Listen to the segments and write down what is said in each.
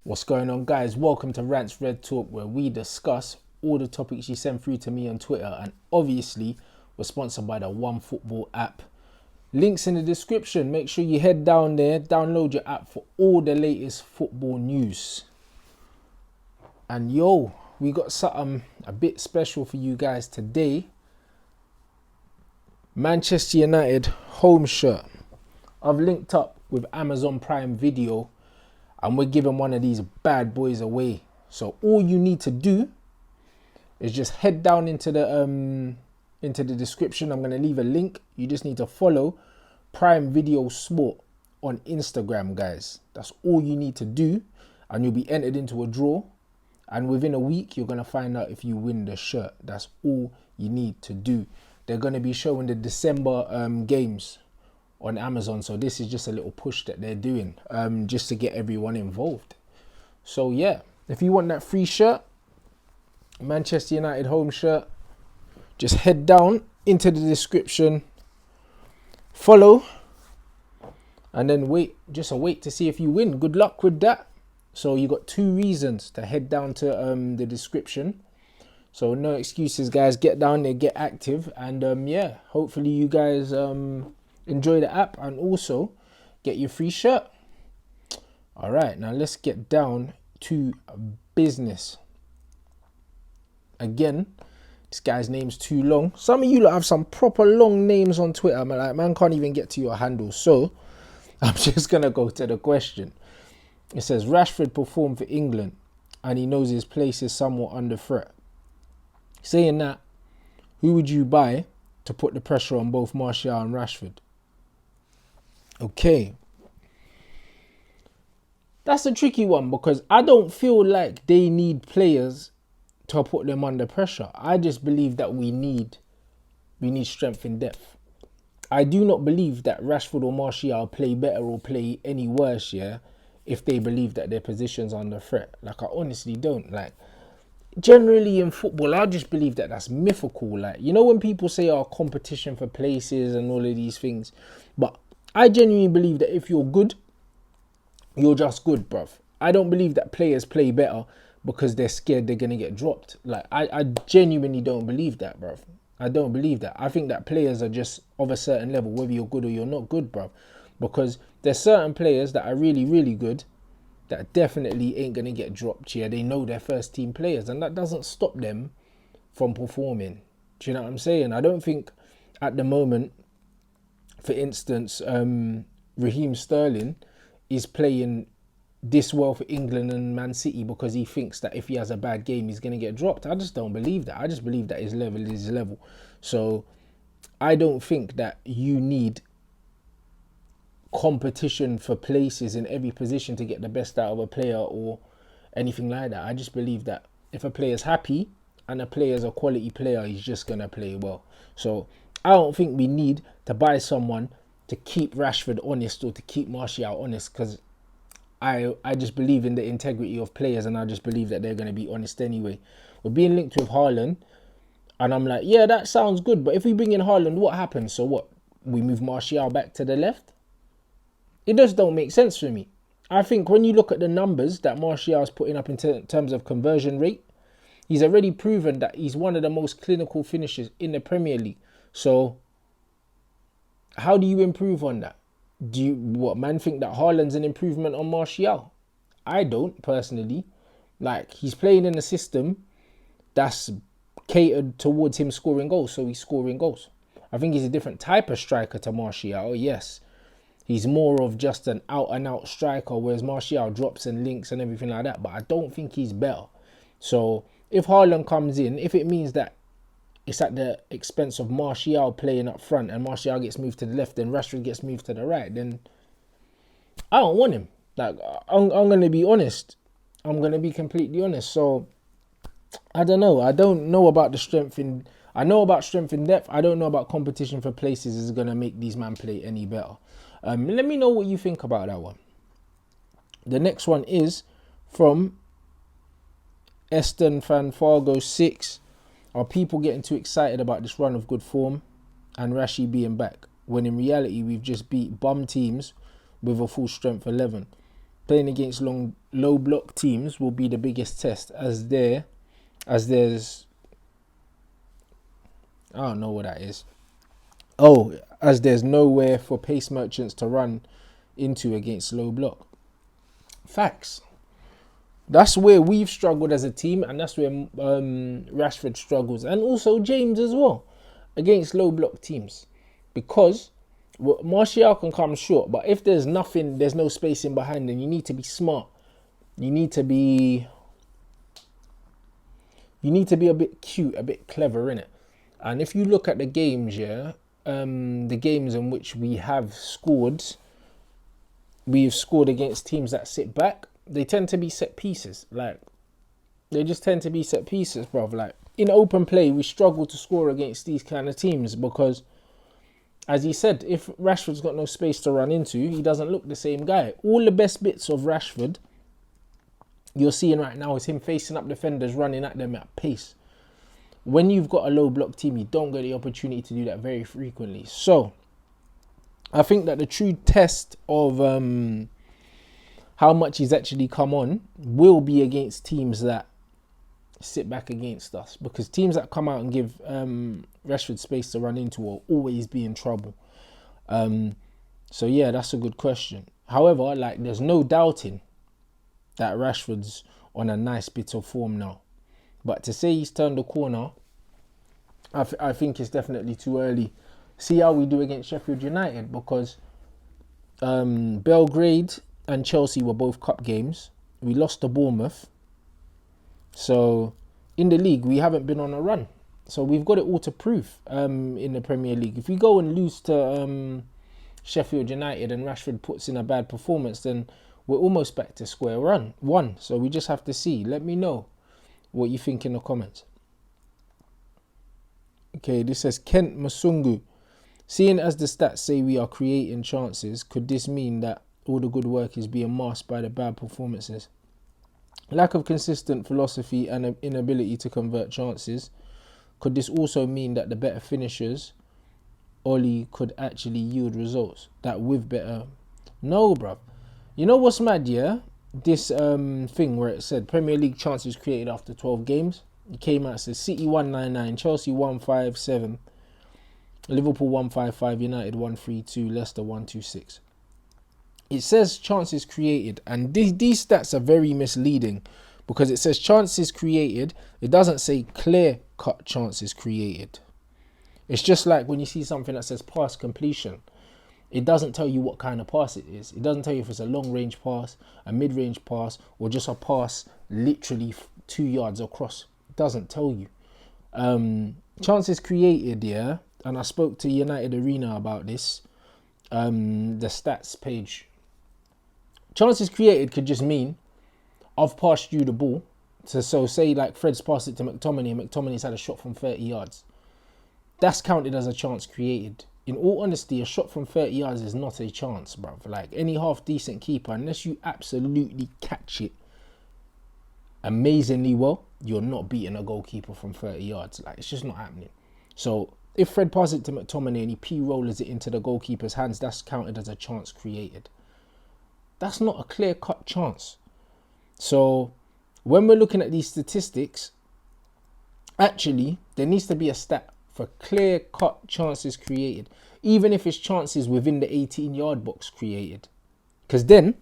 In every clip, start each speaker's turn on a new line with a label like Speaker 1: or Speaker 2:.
Speaker 1: What's going on, guys? Welcome to Rants Red Talk, where we discuss all the topics you send through to me on Twitter, and obviously we're sponsored by the OneFootball app. Links in the description. Make sure you head down there, download your app for all the latest football news. And yo, we got something a bit special for you guys today. Manchester United home shirt. I've linked up with Amazon Prime Video and we're giving one of these bad boys away. So all you need to do is just head down into the description. I'm going to leave a link. You just need to follow Prime Video Sport on Instagram, guys. That's all you need to do, and you'll be entered into a draw, and within a week you're going to find out if you win the shirt. That's all you need to do. They're going to be showing the December games on Amazon, so this is just a little push that they're doing just to get everyone involved. So yeah, if you want that free shirt, Manchester United home shirt, just head down into the description, follow, and then wait to see if you win. Good luck with that. So you got 2 reasons to head down to the description. So no excuses, guys. Get down there, get active, and yeah, hopefully you guys enjoy the app and also get your free shirt. All right, now let's get down to business. Again, this guy's name's too long. Some of you lot have some proper long names on Twitter. Man can't even get to your handle. So I'm just gonna go to the question. It says Rashford performed for England and he knows his place is somewhat under threat. Saying that, who would you buy to put the pressure on both Martial and Rashford? Okay. That's a tricky one because I don't feel like they need players to put them under pressure. I just believe that we need strength in depth. I do not believe that Rashford or Martial play better or play any worse, yeah, if they believe that their position's under threat. Like, I honestly don't. Like, generally in football, I just believe that that's mythical. Like, you know when people say, oh, competition for places and all of these things, but I genuinely believe that if you're good, you're just good, bruv. I don't believe that players play better because they're scared they're going to get dropped. Like, I genuinely don't believe that, bruv. I don't believe that. I think that players are just of a certain level, whether you're good or you're not good, bruv. Because there's certain players that are really, really good that definitely ain't going to get dropped here. They know they're first team players and that doesn't stop them from performing. Do you know what I'm saying? I don't think at the moment, for instance, Raheem Sterling is playing this well for England and Man City because he thinks that if he has a bad game, he's going to get dropped. I just don't believe that. I just believe that his level is his level. So I don't think that you need competition for places in every position to get the best out of a player or anything like that. I just believe that if a player's happy and a player's a quality player, he's just going to play well. So I don't think we need to buy someone to keep Rashford honest or to keep Martial honest, because I just believe in the integrity of players and I just believe that they're going to be honest anyway. We're being linked with Haaland and I'm like, yeah, that sounds good, but if we bring in Haaland, what happens? So what? We move Martial back to the left? It just don't make sense for me. I think when you look at the numbers that Martial's putting up in terms of conversion rate, he's already proven that he's one of the most clinical finishers in the Premier League. So how do you improve on that? Man think that Haaland's an improvement on Martial? I don't, personally. Like, he's playing in a system that's catered towards him scoring goals, so he's scoring goals. I think he's a different type of striker to Martial, yes. He's more of just an out-and-out striker, whereas Martial drops and links and everything like that, but I don't think he's better. So if Haaland comes in, if it means that it's at the expense of Martial playing up front and Martial gets moved to the left and Rashford gets moved to the right, then I don't want him. Like, I'm going to be honest. I'm going to be completely honest. So I don't know. I don't know about the strength in... I know about strength in depth. I don't know about competition for places is going to make these men play any better. Let me know what you think about that one. The next one is from Eston Fanfargo 6. Are people getting too excited about this run of good form and Rashi being back, when in reality we've just beat bum teams with a full strength 11. Playing against low block teams will be the biggest test, as there's I don't know what that is. Oh, as there's nowhere for pace merchants to run into against low block. Facts. That's where we've struggled as a team, and that's where Rashford struggles, and also James as well, against low block teams, because Martial can come short, but if there's nothing, there's no space in behind, then you need to be smart. You need to be a bit cute, a bit clever, innit? And if you look at the games, the games in which we have scored against teams that sit back, they tend to be set pieces. Like, they just tend to be set pieces, bruv. Like, in open play, we struggle to score against these kind of teams because, as he said, if Rashford's got no space to run into, he doesn't look the same guy. All the best bits of Rashford you're seeing right now is him facing up defenders, running at them at pace. When you've got a low block team, you don't get the opportunity to do that very frequently. So, I think that the true test of how much he's actually come on will be against teams that sit back against us, because teams that come out and give Rashford space to run into will always be in trouble. So yeah, that's a good question. However, like, there's no doubting that Rashford's on a nice bit of form now. But to say he's turned the corner, I think it's definitely too early. See how we do against Sheffield United, because Belgrade and Chelsea were both cup games. We lost to Bournemouth. So in the league, we haven't been on a run. So we've got it all to prove in the Premier League. If we go and lose to Sheffield United and Rashford puts in a bad performance, then we're almost back to square one. So we just have to see. Let me know what you think in the comments. Okay, this says Kent Masungu. Seeing as the stats say we are creating chances, could this mean that all the good work is being masked by the bad performances? Lack of consistent philosophy and an inability to convert chances. Could this also mean that the better finishers, Oli, could actually yield results? That with better... No, bruv. You know what's mad, yeah? This thing where it said Premier League chances created after 12 games. It came out, it says City 199, Chelsea 157, Liverpool 155, United 132, Leicester 126. It says chances created, and these stats are very misleading, because it says chances created. It doesn't say clear-cut chances created. It's just like when you see something that says pass completion. It doesn't tell you what kind of pass it is. It doesn't tell you if it's a long-range pass, a mid-range pass, or just a pass literally 2 yards across. It doesn't tell you. Chances created, yeah, and I spoke to United Arena about this, the stats page. Chances created could just mean I've passed you the ball. So say like Fred's passed it to McTominay and McTominay's had a shot from 30 yards. That's counted as a chance created. In all honesty, a shot from 30 yards is not a chance, bruv. Like, any half-decent keeper, unless you absolutely catch it amazingly well, you're not beating a goalkeeper from 30 yards. Like, it's just not happening. So, if Fred passes it to McTominay and he P-rollers it into the goalkeeper's hands, that's counted as a chance created. That's not a clear-cut chance. So, when we're looking at these statistics, actually, there needs to be a stat for clear-cut chances created, even if it's chances within the 18-yard box created, because then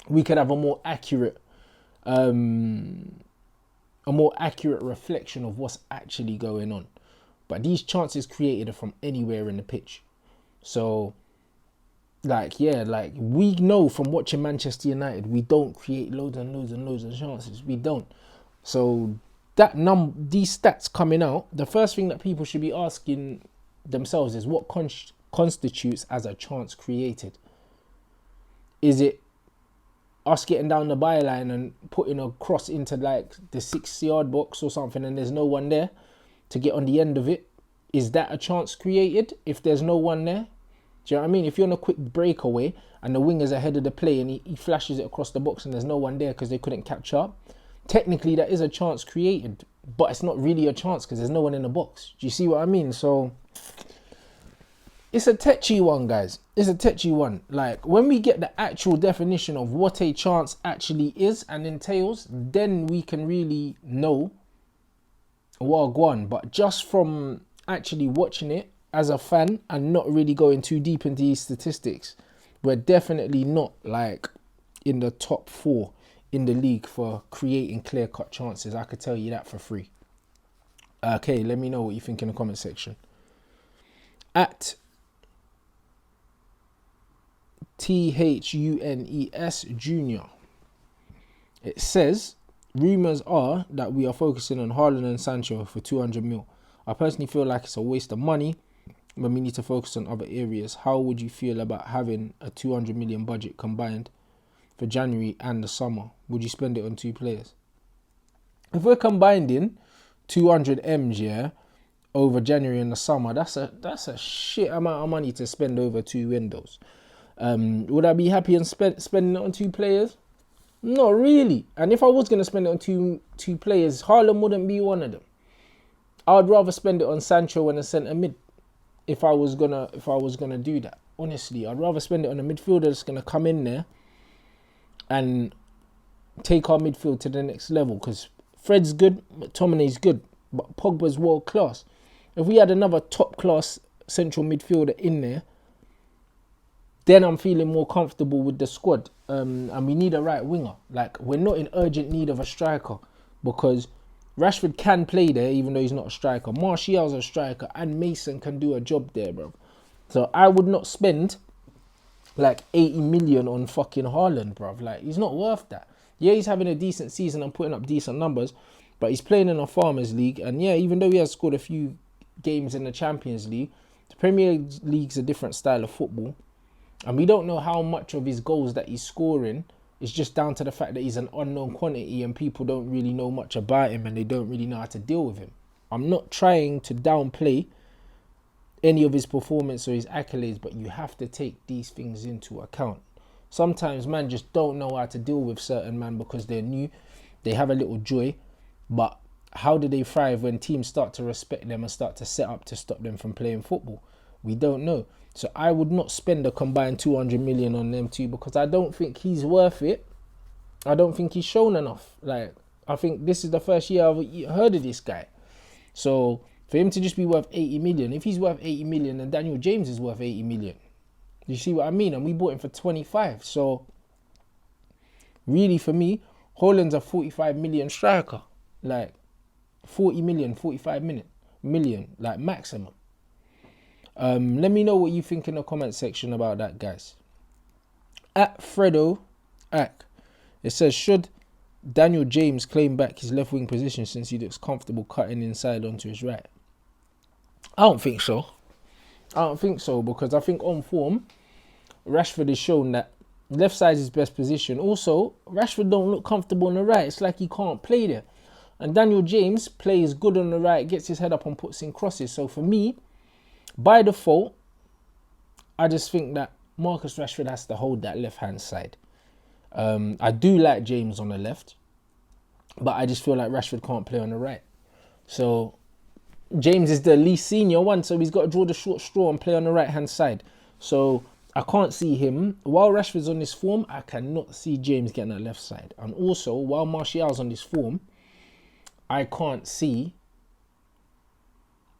Speaker 1: we could have a more accurate reflection of what's actually going on. But these chances created are from anywhere in the pitch. So, like, yeah, like, we know from watching Manchester United, we don't create loads and loads and loads of chances. We don't. So these stats coming out, the first thing that people should be asking themselves is what constitutes as a chance created. Is it us getting down the byline and putting a cross into like the 6-yard box or something and there's no one there to get on the end of it? Is that a chance created if there's no one there? Do you know what I mean? If you're on a quick breakaway and the winger's ahead of the play and he flashes it across the box and there's no one there because they couldn't catch up, technically that is a chance created, but it's not really a chance because there's no one in the box. Do you see what I mean? So It's a touchy one, guys. It's a touchy one. Like, when we get the actual definition of what a chance actually is and entails, then we can really know what gone. But just from actually watching it as a fan and not really going too deep into these statistics, we're definitely not like in the top 4 in the league for creating clear-cut chances. I could tell you that for free. Okay, let me know what you think in the comment section. At THUNES Junior, it says, rumours are that we are focusing on Haaland and Sancho for 200 mil. I personally feel like it's a waste of money when we need to focus on other areas. How would you feel about having a 200 million budget combined for January and the summer? Would you spend it on 2 players? If we're combining 200 M's, yeah, over January and the summer, that's a shit amount of money to spend over 2 windows. Would I be happy on spending it on 2 players? Not really. And if I was going to spend it on two players, Haaland wouldn't be one of them. I'd rather spend it on Sancho and a centre mid. If I was gonna do that, honestly, I'd rather spend it on a midfielder that's gonna come in there and take our midfield to the next level. Because Fred's good, McTominay's good, but Pogba's world class. If we had another top class central midfielder in there, then I'm feeling more comfortable with the squad. And we need a right winger. Like, we're not in urgent need of a striker, because Rashford can play there even though he's not a striker. Martial's a striker and Mason can do a job there, bro. So I would not spend like 80 million on fucking Haaland, bro. Like, he's not worth that. Yeah, he's having a decent season and putting up decent numbers, but he's playing in a Farmers League. And yeah, even though he has scored a few games in the Champions League, the Premier League's a different style of football. And we don't know how much of his goals that he's scoring is just down to the fact that he's an unknown quantity and people don't really know much about him and they don't really know how to deal with him. I'm not trying to downplay any of his performance or his accolades, but you have to take these things into account. Sometimes man just don't know how to deal with certain man because they're new, they have a little joy, but how do they thrive when teams start to respect them and start to set up to stop them from playing football? We don't know. So I would not spend a combined 200 million on them two, because I don't think he's worth it. I don't think he's shown enough. Like, I think this is the first year I've heard of this guy. So for him to just be worth 80 million, if he's worth 80 million, then Daniel James is worth 80 million. You see what I mean? And we bought him for 25. So really, for me, Haaland's a 45 million striker. Like 40 million, 45 million, like maximum. Let me know what you think in the comment section about that, guys. At Fredo Ack, it says, should Daniel James claim back his left wing position since he looks comfortable cutting inside onto his right? I don't think so. Because I think on form, Rashford has shown that left side is his best position. Also, Rashford don't look comfortable on the right. It's like he can't play there. And Daniel James plays good on the right, gets his head up and puts in crosses. So for me, by default, I just think that Marcus Rashford has to hold that left-hand side. I do like James on the left, but I just feel like Rashford can't play on the right. So James is the least senior one, so he's got to draw the short straw and play on the right-hand side. So I can't see him. While Rashford's on this form, I cannot see James getting that left side. And also, while Martial's on this form, I can't see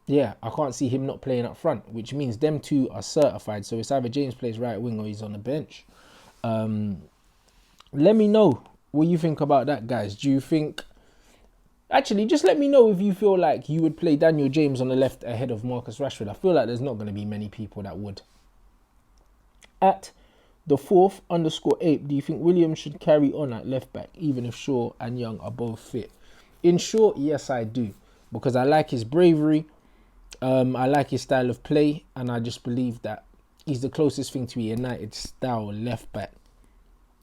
Speaker 1: him not playing up front, which means them two are certified. So it's either James plays right wing or he's on the bench. Let me know what you think about that, guys. Do you think... Actually, just let me know if you feel like you would play Daniel James on the left ahead of Marcus Rashford. I feel like there's not going to be many people that would. At the 4th_8, do you think Williams should carry on at left back, even if Shaw and Young are both fit? In short, yes, I do. Because I like his bravery. I like his style of play, and I just believe that he's the closest thing to a United style left back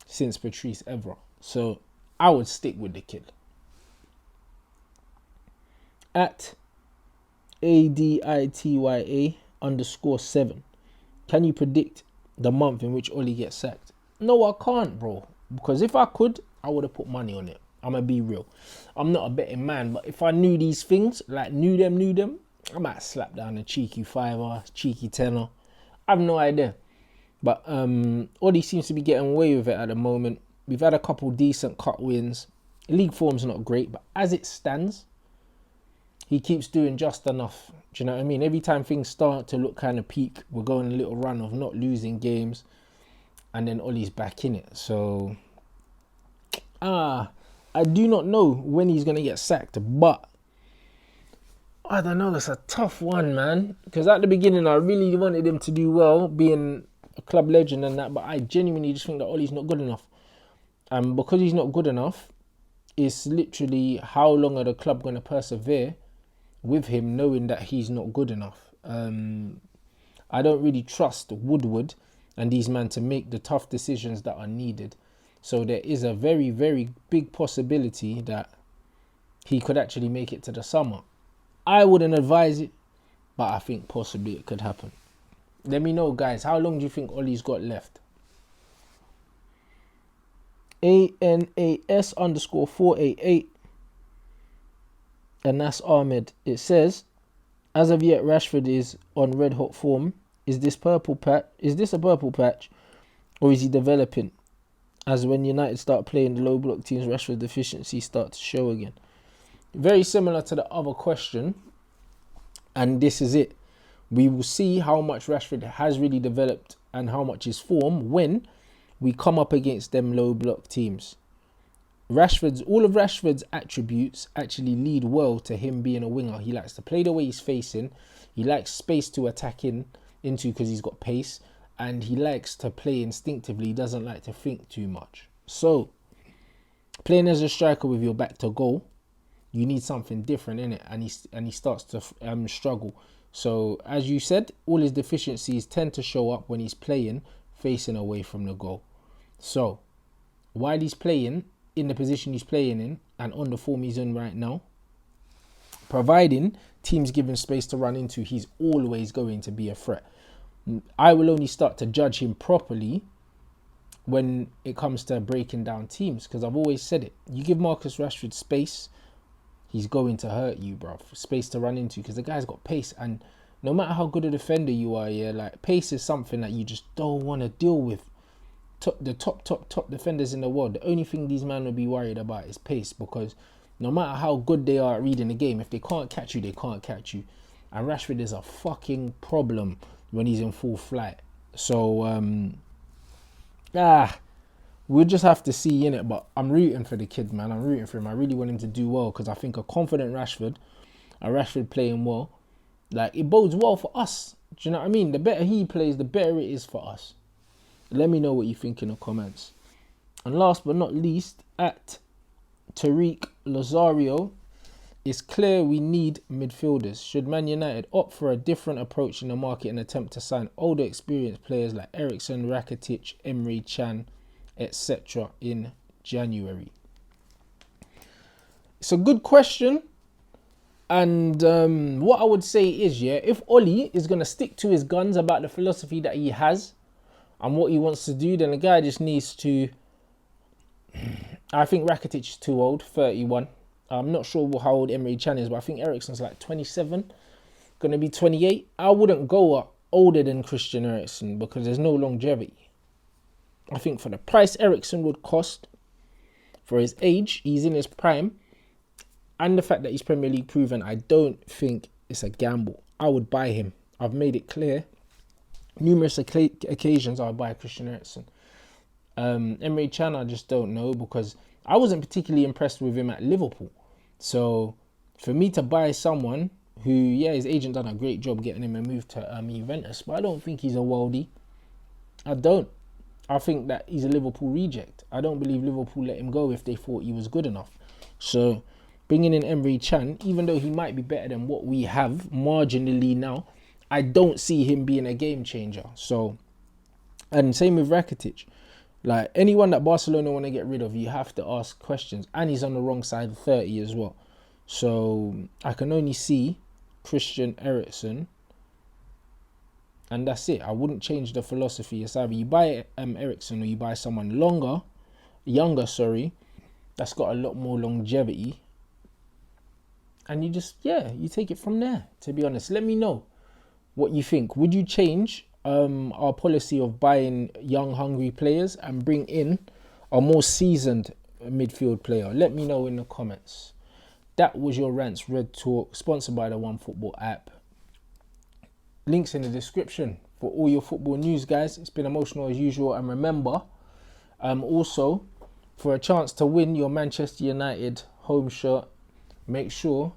Speaker 1: since Patrice Evra. So I would stick with the kid. At ADITYA_7, can you predict the month in which Oli gets sacked? No, I can't, bro. Because if I could, I would have put money on it. I'm going to be real. I'm not a betting man, but if I knew these things, like knew them, I might slap down a cheeky fiver, cheeky tenner, I have no idea. But Oli seems to be getting away with it at the moment. We've had a couple decent cut wins. League form's not great, but as it stands, he keeps doing just enough. Do you know what I mean? Every time things start to look kind of peak, we're going a little run of not losing games, and then Ollie's back in it. So, I do not know when he's going to get sacked, but I don't know. It's a tough one, man. Because at the beginning, I really wanted him to do well, being a club legend and that, but I genuinely just think that Ollie's not good enough. And because he's not good enough, it's literally how long are the club going to persevere with him knowing that he's not good enough. I don't really trust Woodward and these men to make the tough decisions that are needed. So there is a very, very big possibility that he could actually make it to the summer. I wouldn't advise it, but I think possibly it could happen. Let me know, guys. How long do you think Ollie's got left? ANAS_488. And that's Ahmed. It says, as of yet, Rashford is on red hot form. Is this a purple patch, or is he developing? As when United start playing the low block teams, Rashford's deficiency starts to show again. Very similar to the other question, and this is it. We will see how much Rashford has really developed and how much his form when we come up against them low block teams. All of Rashford's attributes actually lead well to him being a winger. He likes to play the way he's facing. He likes space to attack into because he's got pace. And he likes to play instinctively. He doesn't like to think too much. So, playing as a striker with your back to goal, you need something different in it. And he starts to struggle. So, as you said, all his deficiencies tend to show up when he's playing facing away from the goal. So, while he's playing in the position he's playing in and on the form he's in right now, providing teams give him space to run into, he's always going to be a threat. I will only start to judge him properly when it comes to breaking down teams, because I've always said it. You give Marcus Rashford space, he's going to hurt you, bro. Space to run into, because the guy's got pace, and no matter how good a defender you are, yeah, like pace is something that you just don't want to deal with. The top defenders in the world, the only thing these men will be worried about is pace, because no matter how good they are at reading the game, if they can't catch you, they can't catch you. And Rashford is a fucking problem when he's in full flight. So, we'll just have to see, innit? But I'm rooting for the kid, man. I'm rooting for him. I really want him to do well, because I think a confident Rashford, a Rashford playing well, like, it bodes well for us. Do you know what I mean? The better he plays, the better it is for us. Let me know what you think in the comments. And last but not least, at Tariq Lazario, it's clear we need midfielders. Should Man United opt for a different approach in the market and attempt to sign older experienced players like Eriksen, Rakitic, Emre Can, etc. in January? It's a good question. And what I would say is, yeah, if Ollie is going to stick to his guns about the philosophy that he has and what he wants to do, then the guy just needs to... I think Rakitic is too old, 31. I'm not sure how old Emre Can is, but I think Eriksen's like 27, going to be 28. I wouldn't go older than Christian Eriksen because there's no longevity. I think for the price Eriksen would cost, for his age, he's in his prime, and the fact that he's Premier League proven, I don't think it's a gamble. I would buy him. I've made it clear. Numerous occasions I would buy Christian Eriksen. Emre Can, I just don't know, because I wasn't particularly impressed with him at Liverpool. So for me to buy someone who, yeah, his agent done a great job getting him a move to Juventus, but I don't think he's a worldie. I don't. I think that he's a Liverpool reject. I don't believe Liverpool let him go if they thought he was good enough. So bringing in Emre Can, even though he might be better than what we have marginally now, I don't see him being a game changer. So, and same with Rakitic. Like, anyone that Barcelona want to get rid of, you have to ask questions. And he's on the wrong side of 30 as well. So, I can only see Christian Eriksen. And that's it. I wouldn't change the philosophy. It's either you buy Eriksen or you buy someone younger, that's got a lot more longevity. And you just, yeah, you take it from there, to be honest. Let me know what you think. Would you change our policy of buying young, hungry players and bring in a more seasoned midfield player? Let me know in the comments. That was your Rants Red Talk, sponsored by the OneFootball app. Links in the description for all your football news, guys. It's been emotional as usual. And remember, also, for a chance to win your Manchester United home shirt, make sure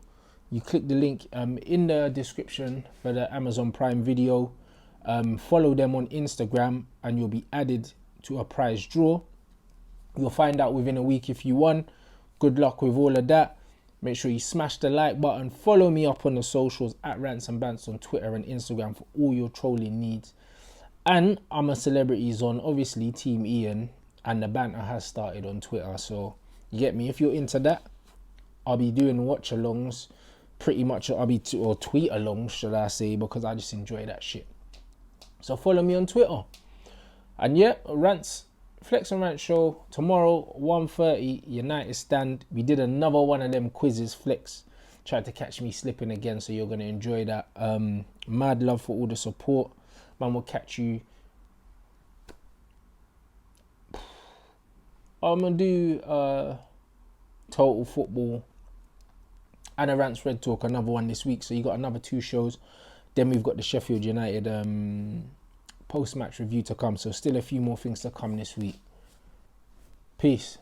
Speaker 1: you click the link in the description for the Amazon Prime video. Follow them on Instagram and you'll be added to a prize draw. You'll find out within a week if you won. Good luck with all of that. Make sure you smash the like button. Follow me up on the socials at Rants and Bants on Twitter and Instagram for all your trolling needs. And I'm a celebrity zone, obviously Team Ian, and the banter has started on Twitter. So you get me. If you're into that, I'll be doing watch alongs. Pretty much I'll be or tweet alongs, should I say, because I just enjoy that shit. So follow me on Twitter. And yeah, Rants. Flex and Rant show tomorrow 1:30 United stand. We did another one of them quizzes. Flex tried to catch me slipping again, so you're gonna enjoy that. Mad love for all the support. Man, will catch you. I'm gonna do total football and a Rants Red Talk, another one this week. So you got another 2 shows. Then we've got the Sheffield United post-match review to come. So still a few more things to come this week. Peace.